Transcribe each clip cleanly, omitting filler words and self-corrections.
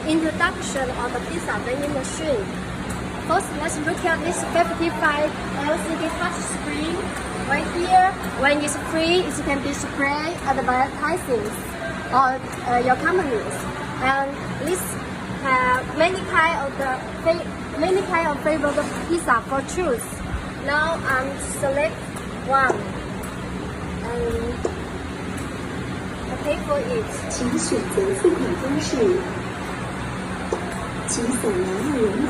introduction of the pizza vending machine. First, let's look at this 55 LCD touch screen right here. When it's free, it can be spray advertising or your companies. And this have many kind of flavored pizza for choose. Now I'm select one and I pay for it. 请选择付款方式，请扫描二维码。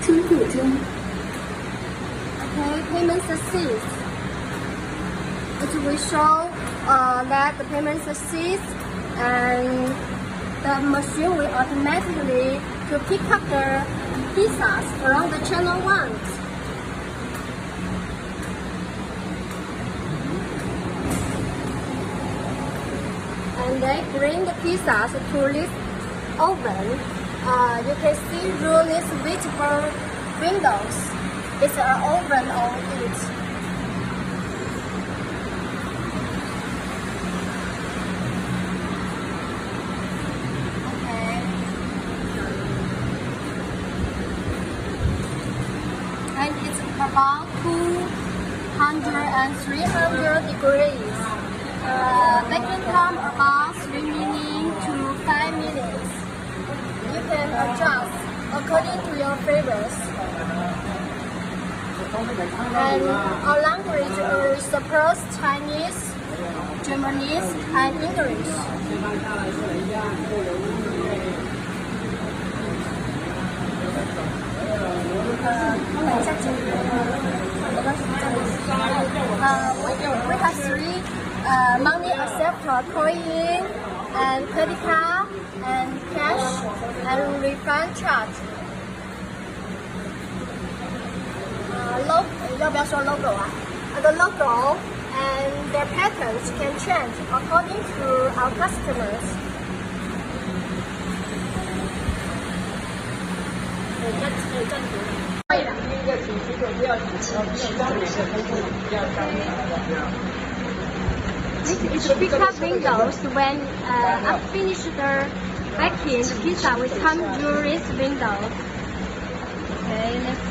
支付中。 Okay, payment succeeds. It will show that the payment succeeds, and the machine will automatically to pick up the pizzas around the channel 1. And they bring the pizzas to this oven. You can see through these visible windows. It's an oven on it. Okay. And it's about 200 and 300 degrees. Baking time about 3 minutes to 5 minutes. You can adjust according to your favors. And our language is supposed Chinese, Japanese, and English. We have 3 money acceptor, coin, and credit card, and cash, and refund charge. Logo, the logo and their patterns can change according to our customers. This is pick up windows. When I finish the baking, the pizza will come through this window. Okay, let's